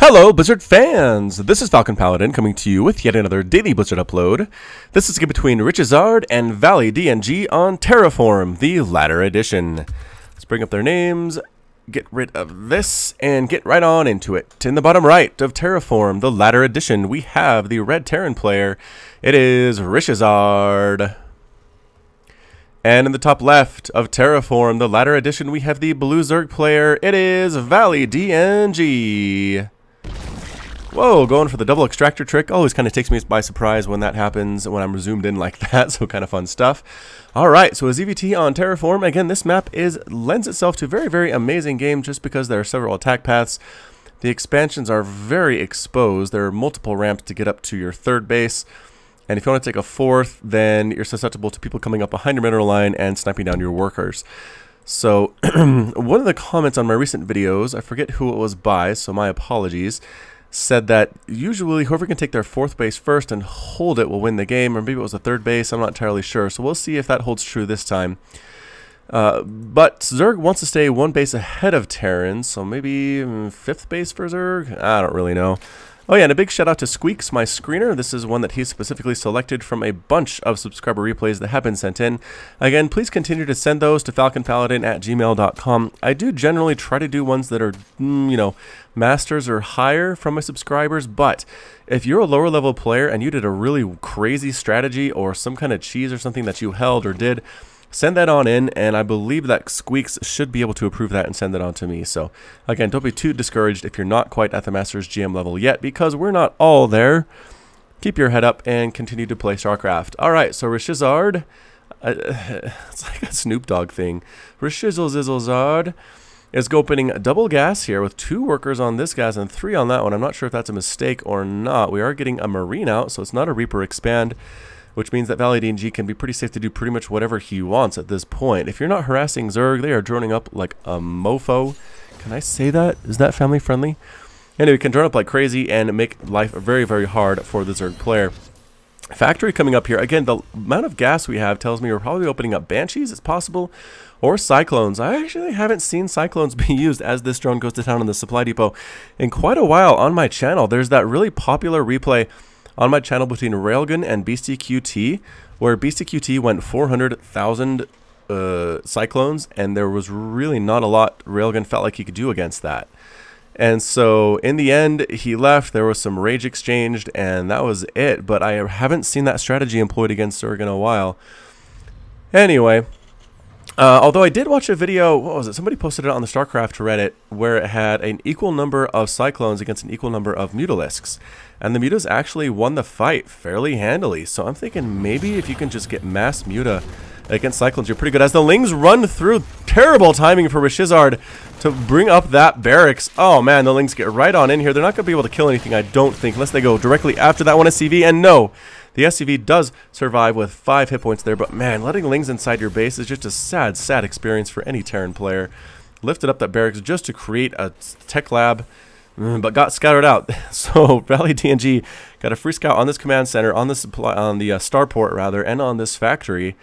Hello, Blizzard fans! This is FalconPaladin coming to you with yet another daily Blizzard upload. This is a game between Richizard and validng on Terraform, the latter edition. Let's bring up their names, get rid of this, and get right on into it. In the bottom right of Terraform, the latter edition, we have the red Terran player. It is Richizard. And in the top left of Terraform, the latter edition, we have the blue Zerg player. It is validng. Whoa, going for the double extractor trick. Always kind of takes me by surprise when that happens, when I'm zoomed in like that, so kind of fun stuff. Alright, so a ZVT on Terraform. Again, this map lends itself to a very, very amazing game just because there are several attack paths. The expansions are very exposed. There are multiple ramps to get up to your third base. And if you want to take a fourth, then you're susceptible to people coming up behind your mineral line and sniping down your workers. So, one of the comments on my recent videos, I forget who it was by, so my apologies, said that usually whoever can take their fourth base first and hold it will win the game, or maybe it was the third base, I'm not entirely sure. So we'll see if that holds true this time. But Zerg wants to stay one base ahead of Terran, so maybe fifth base for Zerg? I don't really know. Oh yeah, and a big shout out to Squeaks, my screener. This is one that he specifically selected from a bunch of subscriber replays that have been sent in. Again, please continue to send those to FalconPaladin@gmail.com. I do generally try to do ones that are, masters or higher from my subscribers, but if you're a lower level player and you did a really crazy strategy or some kind of cheese or something that you held or did, send that on in, and I believe that Squeaks should be able to approve that and send it on to me. So, again, don't be too discouraged if you're not quite at the Masters GM level yet, because we're not all there. Keep your head up and continue to play StarCraft. Alright, so Richizard, it's like a Snoop Dogg thing. Richizard is opening double gas here with 2 workers on this gas and 3 on that one. I'm not sure if that's a mistake or not. We are getting a Marine out, so it's not a Reaper expand, which means that validng can be pretty safe to do pretty much whatever he wants at this point. If you're not harassing Zerg, they are droning up like a mofo. Can I say that? Is that family friendly? Anyway, can drone up like crazy and make life very, very hard for the Zerg player. Factory coming up here. Again, the amount of gas we have tells me we're probably opening up Banshees, it's possible, or Cyclones. I actually haven't seen Cyclones be used as this drone goes to town on the supply depot in quite a while on my channel. There's that really popular replay on my channel between Railgun and BCQT, where BCQT went 400,000 Cyclones, and there was really not a lot Railgun felt like he could do against that. And so in the end, he left, there was some rage exchanged, and that was it. But I haven't seen that strategy employed against Zerg in a while. Anyway, although I did watch a video, what was it? Somebody posted it on the StarCraft Reddit, where it had an equal number of Cyclones against an equal number of Mutalisks. And the Mutas actually won the fight fairly handily. So I'm thinking maybe if you can just get mass Muta against Cyclones, you're pretty good. As the Lings run through, terrible timing for Richizard to bring up that barracks. Oh man, the Lings get right on in here. They're not going to be able to kill anything, I don't think, unless they go directly after that one SCV. And no, the SCV does survive with 5 hit points there. But man, letting Lings inside your base is just a sad, sad experience for any Terran player. Lifted up that barracks just to create a tech lab, but got scattered out. So validng got a free scout on this command center, on the supply, on the starport rather, and on this factory,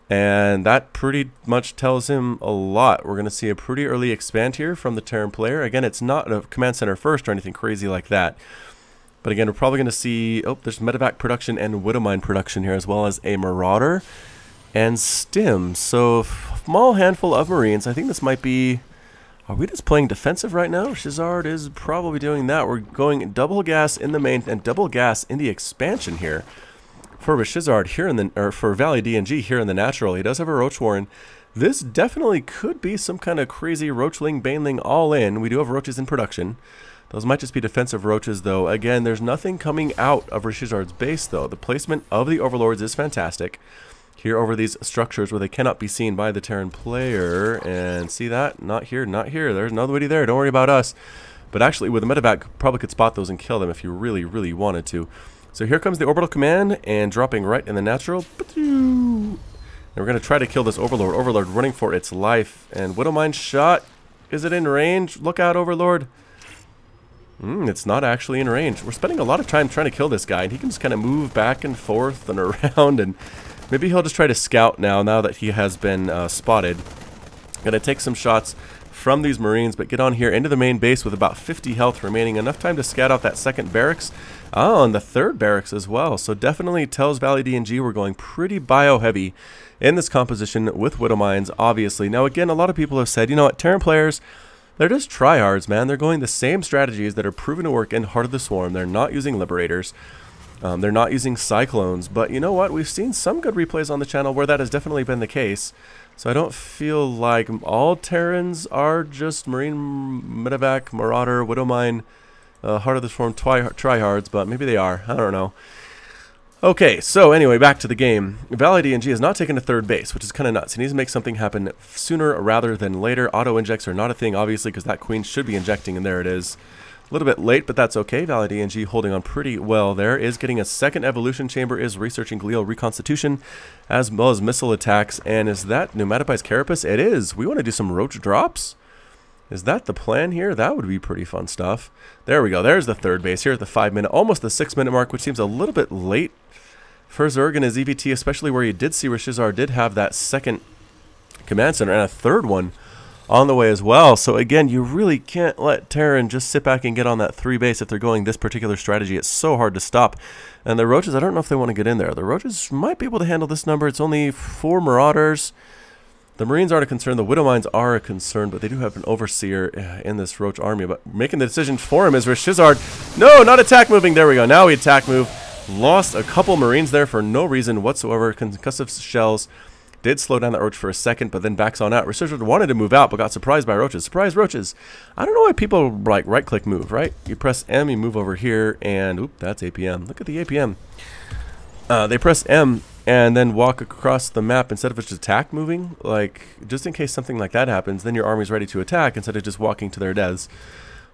and that pretty much tells him a lot. We're going to see a pretty early expand here from the Terran player. Again, it's not a command center first or anything crazy like that, but again, we're probably going to see, oh, there's medevac production and widowmine production here, as well as a marauder and stim. So small handful of Marines. I think this might be. Are we just playing defensive right now? Richizard is probably doing that. We're going double gas in the main and double gas in the expansion here for Richizard here in the, or for validng here in the natural. He does have a Roach Warren. This definitely could be some kind of crazy Roachling, Baneling all in. We do have roaches in production. Those might just be defensive roaches though. Again, there's nothing coming out of Richizard's base though. The placement of the Overlords is fantastic here over these structures where they cannot be seen by the Terran player. And see that? Not here, not here. There's nobody there. Don't worry about us. But actually, with a medevac, probably could spot those and kill them if you really, really wanted to. So here comes the orbital command and dropping right in the natural. And we're going to try to kill this Overlord. Overlord running for its life. And Widowmine shot. Is it in range? Look out, Overlord. It's not actually in range. We're spending a lot of time trying to kill this guy, and he can just kind of move back and forth and around, and maybe he'll just try to scout now that he has been spotted. Gonna take some shots from these Marines, but get on here into the main base with about 50 health remaining. Enough time to scout out that second barracks. Oh, and the third barracks as well. So definitely tells validng we're going pretty bio-heavy in this composition with Widow Mines, obviously. Now, again, a lot of people have said, you know what, Terran players, they're just tryhards, man. They're going the same strategies that are proven to work in Heart of the Swarm. They're not using Liberators. They're not using Cyclones. But you know what? We've seen some good replays on the channel where that has definitely been the case. So I don't feel like all Terrans are just Marine, Medevac, Marauder, Widow Mine, Heart of the Swarm tryhards, but maybe they are. I don't know. Okay, so anyway, back to the game. validng has not taken a third base, which is kind of nuts. He needs to make something happen sooner rather than later. Auto injects are not a thing, obviously, because that queen should be injecting, and there it is. A little bit late, but that's okay. validng holding on pretty well there. Is getting a second evolution chamber, is researching glial reconstitution, as well as missile attacks. And is that Pneumatopized Carapace? It is. We want to do some roach drops. Is that the plan here? That would be pretty fun stuff. There we go. There's the third base here at the 5-minute, almost the 6-minute mark, which seems a little bit late for Zerg and his EVT, especially where you did see Richizard did have that second command center and a third one on the way as well. So again, you really can't let Terran just sit back and get on that 3 base if they're going this particular strategy. It's so hard to stop. And the Roaches, I don't know if they want to get in there. The Roaches might be able to handle this number. It's only 4 Marauders. The Marines aren't a concern. The Widow Mines are a concern, but they do have an Overseer in this Roach army. But making the decision for him is Richizard. No, not attack moving. There we go. Now we attack move. Lost a couple Marines there for no reason whatsoever. Concussive shells did slow down that Roach for a second, but then backs on out. Richizard wanted to move out, but got surprised by Roaches. Surprise Roaches. I don't know why people like right-click move, right? You press M, you move over here, and oop, that's APM. Look at the APM. They press M and then walk across the map instead of just attack moving. Like, just in case something like that happens, then your army's ready to attack instead of just walking to their deaths.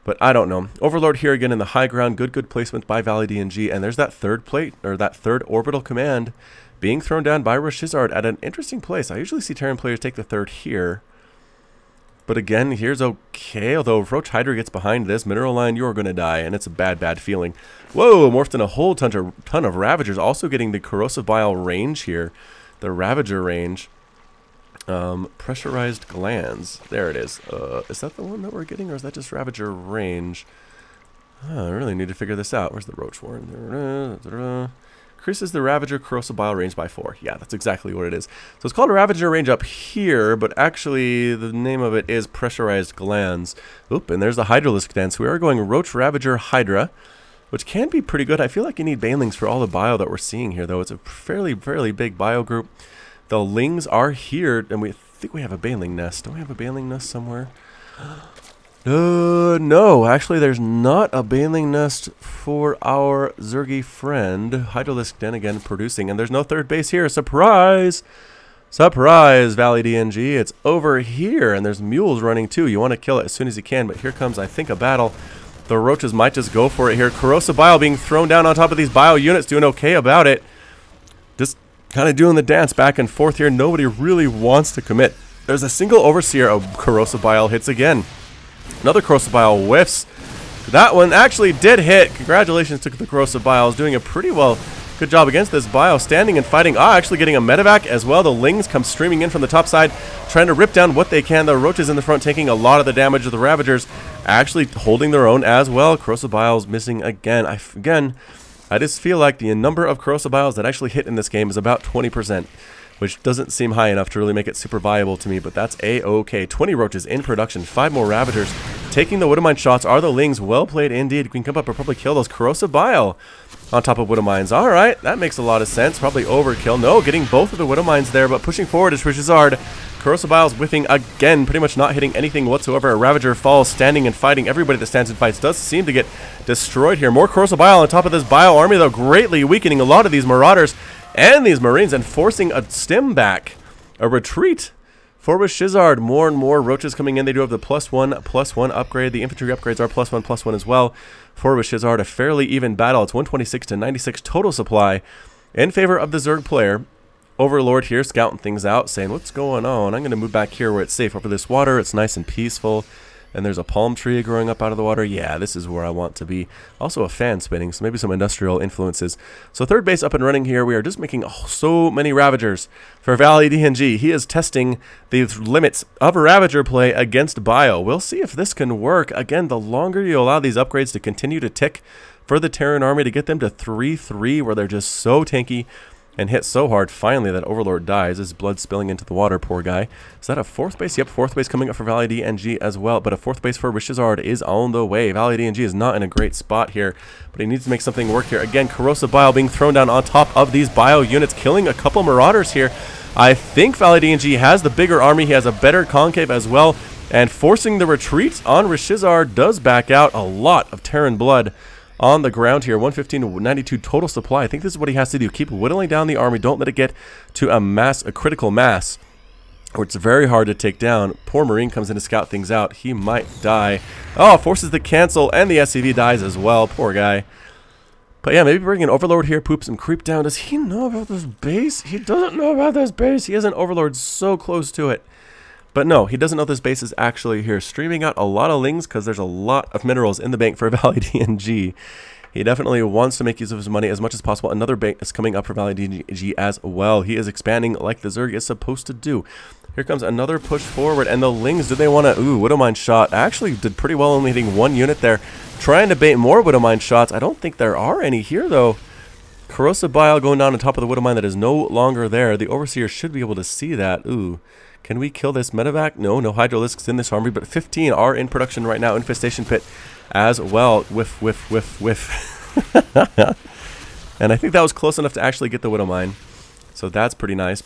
But I don't know. Overlord here again in the high ground. Good placement by validng. And there's that third plate, or that third orbital command being thrown down by Richizard at an interesting place. I usually see Terran players take the third here. But again, here's okay. Although if Roach Hydra gets behind this mineral line, you're going to die. And it's a bad feeling. Whoa, morphed in a whole ton of Ravagers. Also getting the Corrosive Bile range here. The Ravager range. Pressurized glands. There it is. Is that the one that we're getting, or is that just Ravager range? I really need to figure this out. Where's the Roach one? Increases the Ravager Corrosive Bile range by 4. Yeah, that's exactly what it is. So it's called a Ravager range up here, but actually the name of it is Pressurized Glands. Oop, and there's the Hydralisk dance. We are going Roach Ravager Hydra, which can be pretty good. I feel like you need Banelings for all the bio that we're seeing here, though. It's a fairly big bio group. The Lings are here, and we think we have a Baneling nest. Don't we have a Baneling nest somewhere? No, actually there's not a Baneling nest for our Zergy friend. Hydralisk Den again producing, and there's no third base here. Surprise! Surprise, validng. It's over here, and there's mules running too. You want to kill it as soon as you can, but here comes, I think, a battle. The Roaches might just go for it here. Corrosive Bile being thrown down on top of these bio units, doing okay about it. Just kind of doing the dance back and forth here. Nobody really wants to commit. There's a single Overseer of Corrosive Bile hits again. Another Corrosive Bile whiffs. That one actually did hit. Congratulations to the Corrosive Biles. Doing a pretty good job against this bio. Standing and fighting. Actually getting a medevac as well. The Lings come streaming in from the top side, trying to rip down what they can. The Roaches in the front taking a lot of the damage of the Ravagers. Actually holding their own as well. Corrosive Biles missing again. I just feel like the number of Corrosive Biles that actually hit in this game is about 20%. Which doesn't seem high enough to really make it super viable to me, but that's a-okay. 20 Roaches in production, 5 more Ravagers. Taking the Widow Mine shots are the Lings. Well played indeed. We can come up and probably kill those Corrosive Bile on top of Widow Mines. Alright, that makes a lot of sense. Probably overkill. No, getting both of the Widow Mines there, but pushing forward is Richizard. Corrosive Bile's whiffing again, pretty much not hitting anything whatsoever. A Ravager falls, standing and fighting. Everybody that stands and fights does seem to get destroyed here. More Corrosive Bile on top of this Bio army, though, greatly weakening a lot of these Marauders and these Marines, and forcing a stim back, a retreat for Richizard. More and more Roaches coming in. They do have the +1/+1 upgrade. The infantry upgrades are +1/+1 as well for Richizard. A fairly even battle. It's 126 to 96 total supply in favor of the Zerg player. Overlord here scouting things out, saying, what's going on? I'm going to move back here where it's safe over this water. It's nice and peaceful. And there's a palm tree growing up out of the water. Yeah, this is where I want to be. Also a fan spinning, so maybe some industrial influences. So third base up and running here. We are just making so many Ravagers for validng. He is testing the limits of a Ravager play against Bio. We'll see if this can work. Again, the longer you allow these upgrades to continue to tick for the Terran army, to get them to 3-3 where they're just so tanky and hit so hard. Finally, that Overlord dies. His blood spilling into the water, poor guy. Is that a fourth base? Yep, fourth base coming up for validng as well. But a fourth base for Richizard is on the way. validng is not in a great spot here, but he needs to make something work here. Again, Corrosive Bile being thrown down on top of these Bio units, killing a couple Marauders here. I think validng has the bigger army. He has a better concave as well. And forcing the retreat on Richizard does back out. A lot of Terran blood on the ground here. 115 to 92 total supply. I think this is what he has to do. Keep whittling down the army. Don't let it get to a critical mass, or it's very hard to take down. Poor Marine comes in to scout things out. He might die. Oh, forces the cancel, and the SCV dies as well. Poor guy. But yeah, maybe bring an Overlord here, poop some creep down. Does he know about this base? He doesn't know about this base. He has an Overlord so close to it. But no, he doesn't know this base is actually here. Streaming out a lot of lings because there's a lot of minerals in the bank for validng. He definitely wants to make use of his money as much as possible. Another bank is coming up for validng as well. He is expanding like the Zerg is supposed to do. Here comes another push forward, and the lings, do they want to... Ooh, Widowmine shot. Actually did pretty well, only hitting one unit there. Trying to bait more Widowmine shots. I don't think there are any here, though. Corrosive Bile going down on top of the Widowmine that is no longer there. The Overseer should be able to see that. Ooh. Can we kill this medevac? No Hydralisks in this army, but 15 are in production right now. Infestation Pit as well. Whiff, whiff, whiff, whiff. And I think that was close enough to actually get the Widowmine. So that's pretty nice,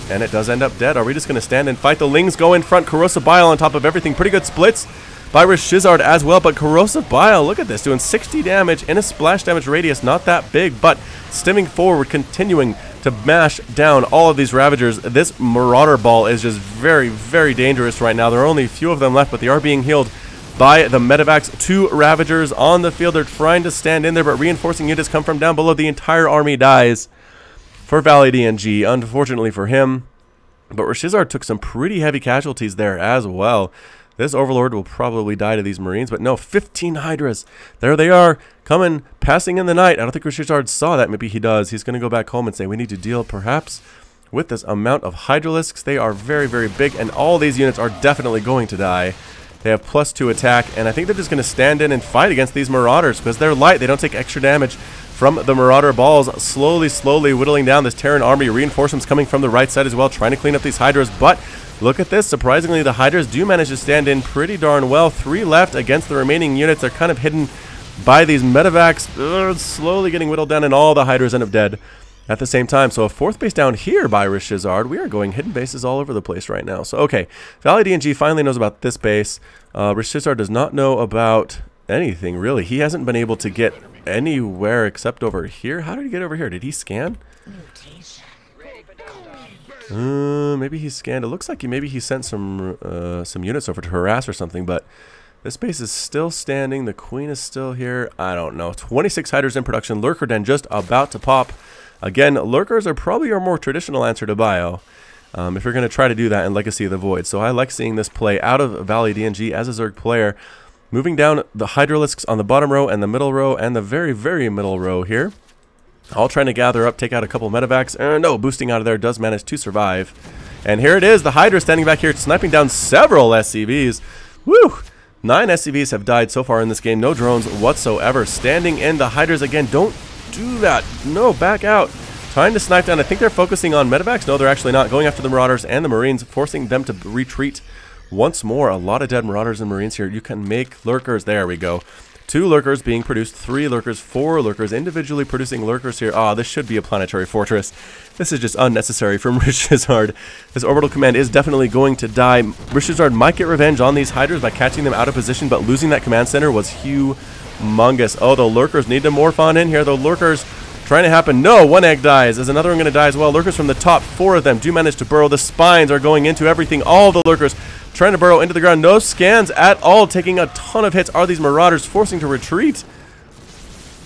and it does end up dead. Are we just going to stand and fight? The lings go in front. Corrosive Bile on top of everything. Pretty good splits by Richizard as well, but Corrosive Bile, look at this, doing 60 damage in a splash damage radius. Not that big, but stemming forward, continuing to mash down all of these Ravagers. This Marauder Ball is just very, very dangerous right now. There are only a few of them left, but they are being healed by the medevacs. 2 Ravagers on the field. They're trying to stand in there, but reinforcing units come from down below. The entire army dies for validng, unfortunately for him. But Richizard took some pretty heavy casualties there as well. This Overlord will probably die to these Marines, but no, 15 Hydras. There they are, coming, passing in the night. I don't think Richizard saw that. Maybe he does. He's going to go back home and say, we need to deal, perhaps, with this amount of Hydralisks. They are very, very big, and all these units are definitely going to die. They have +2 attack, and I think they're just going to stand in and fight against these Marauders because they're light. They don't take extra damage from the Marauder balls. Slowly whittling down this Terran army. Reinforcements coming from the right side as well, trying to clean up these Hydras, but look at this. Surprisingly, the Hydras do manage to stand in pretty darn well. 3 left against the remaining units. They're kind of hidden by these medevacs. Slowly getting whittled down, and all the Hydras end up dead at the same time. So a 4th base down here by Richizard. We are going hidden bases all over the place right now. So, okay. validng finally knows about this base. Richizard does not know about anything, really. He hasn't been able to get anywhere except over here. How did he get over here? Did he scan? Maybe he scanned. It looks like maybe he sent some units over to harass or something, but this base is still standing. The Queen is still here. I don't know. 26 Hydras in production. Lurker Den just about to pop. Again, Lurkers are probably your more traditional answer to Bio, if you're going to try to do that in Legacy of the Void. So I like seeing this play out of validng as a Zerg player. Moving down the Hydralisks on the bottom row and the middle row and the very, very middle row here. All trying to gather up, take out a couple medevacs. No, boosting out of there does manage to survive. And here it is, the Hydra standing back here, sniping down several SCVs. Woo! 9 SCVs have died so far in this game. No drones whatsoever. Standing in the Hydras again. Don't do that. No, back out. Trying to snipe down. I think they're focusing on medevacs. No, they're actually not. Going after the Marauders and the Marines, forcing them to retreat once more. A lot of dead Marauders and Marines here. You can make Lurkers. There we go. 2 Lurkers being produced, 3 Lurkers, 4 Lurkers, individually producing Lurkers here. Ah, this should be a planetary fortress. This is just unnecessary from Richizard. This orbital command is definitely going to die. Richizard might get revenge on these Hydras by catching them out of position, but losing that command center was humongous. Oh, the Lurkers need to morph on in here. The Lurkers trying to happen. No, 1 egg dies. Is another one going to die as well? Lurkers from the top, 4 of them do manage to burrow. The spines are going into everything. All the Lurkers trying to burrow into the ground. No scans at all. Taking a ton of hits are these Marauders, forcing to retreat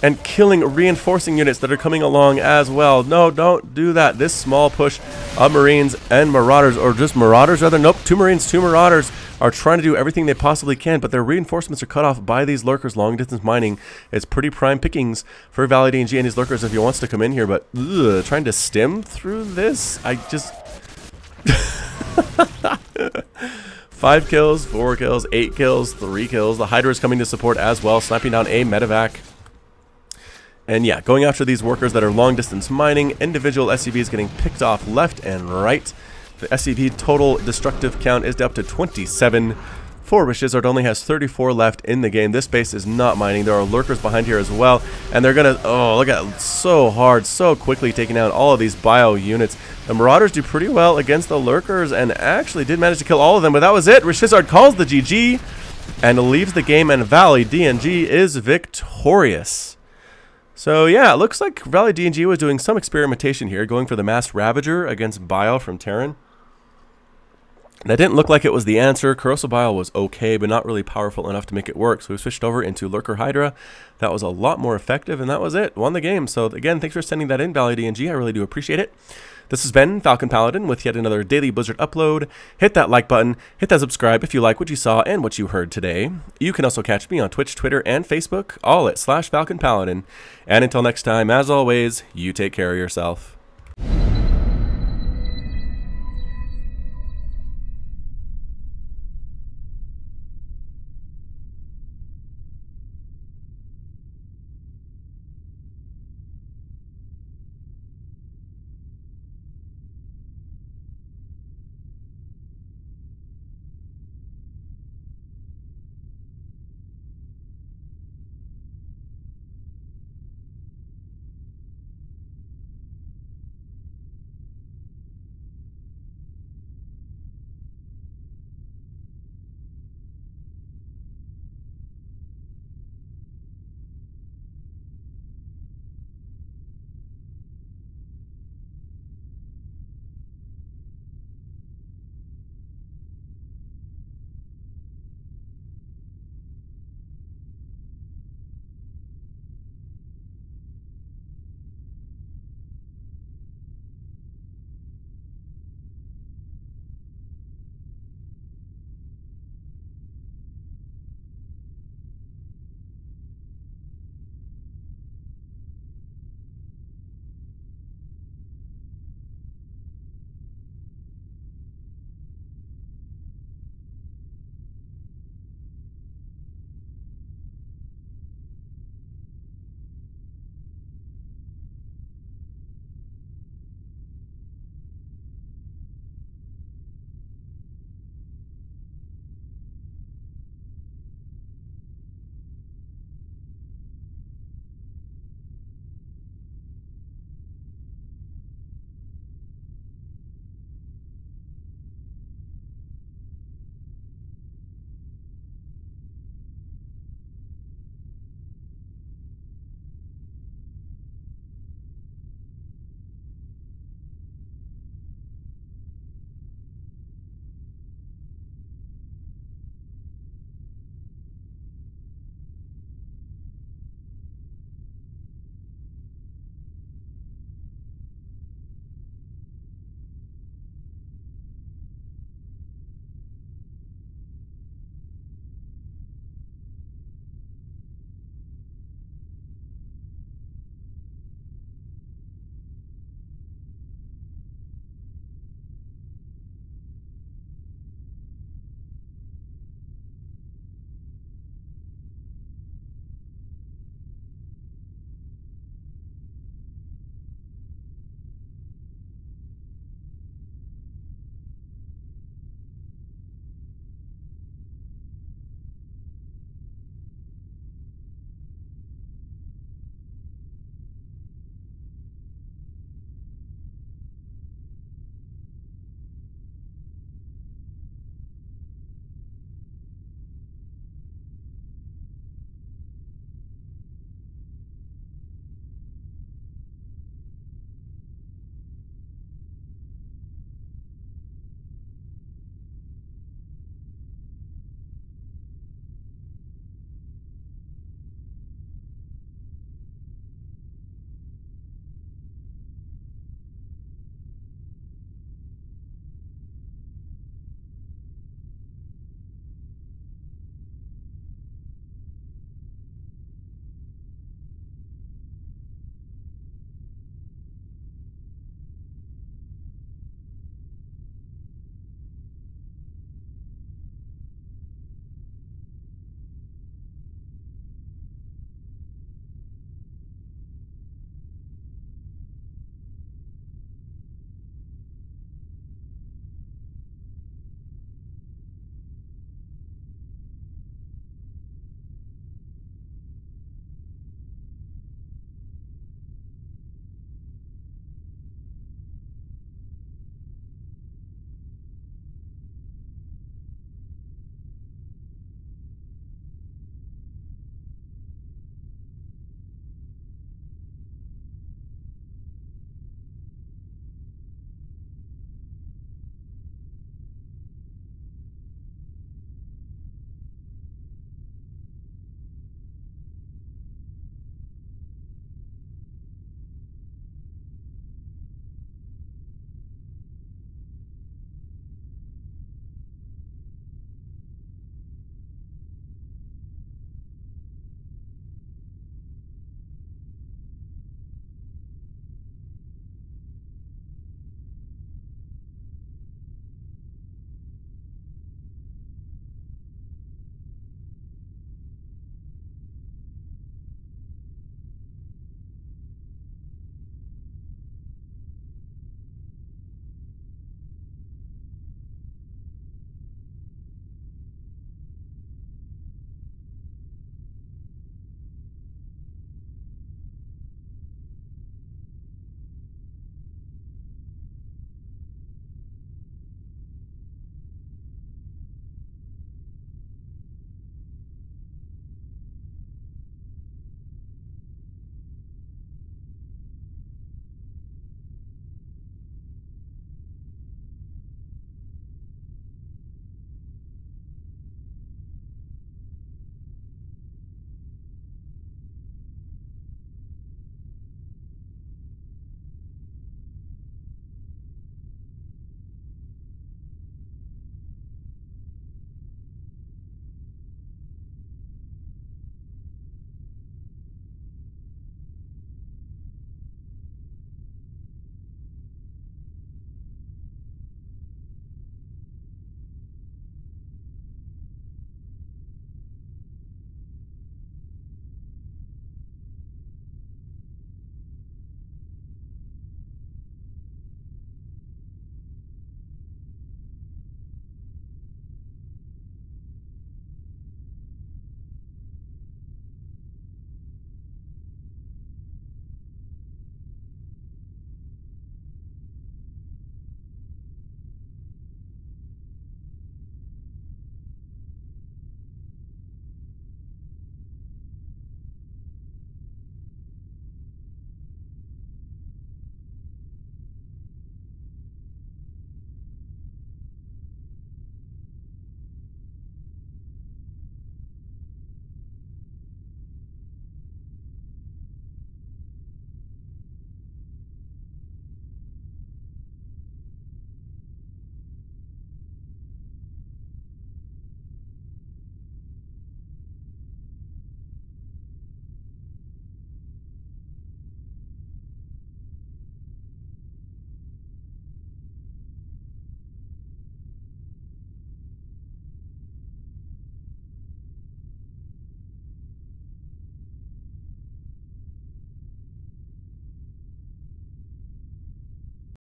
and killing reinforcing units that are coming along as well. No, don't do that. This small push of Marines and Marauders, or just Marauders rather. Nope, 2 Marines, 2 Marauders are trying to do everything they possibly can, but their reinforcements are cut off by these lurkers. Long distance mining is pretty prime pickings for validng and these lurkers if he wants to come in here, but trying to stem through this, I just... 5 kills, 4 kills, 8 kills, 3 kills. The Hydra is coming to support as well, sniping down a medevac. And yeah, going after these workers that are long distance mining. Individual SCVs getting picked off left and right. The SCV total destructive count is up to 27. For Richizard only has 34 left in the game. This base is not mining. There are lurkers behind here as well. And they're going to, oh, look at it, so hard, so quickly taking out all of these bio units. The Marauders do pretty well against the lurkers and actually did manage to kill all of them, but that was it. Richizard calls the GG and leaves the game, and validng is victorious. So yeah, it looks like validng was doing some experimentation here, going for the Mass Ravager against Bile from Terran. That didn't look like it was the answer. Corrosive Bile was okay, but not really powerful enough to make it work. So we switched over into Lurker Hydra. That was a lot more effective, and that was it. Won the game. So again, thanks for sending that in, validng. I really do appreciate it. This has been FalconPaladin with yet another Daily Blizzard upload. Hit that like button, hit that subscribe if you like what you saw and what you heard today. You can also catch me on Twitch, Twitter, and Facebook, all at /FalconPaladin. And until next time, as always, you take care of yourself.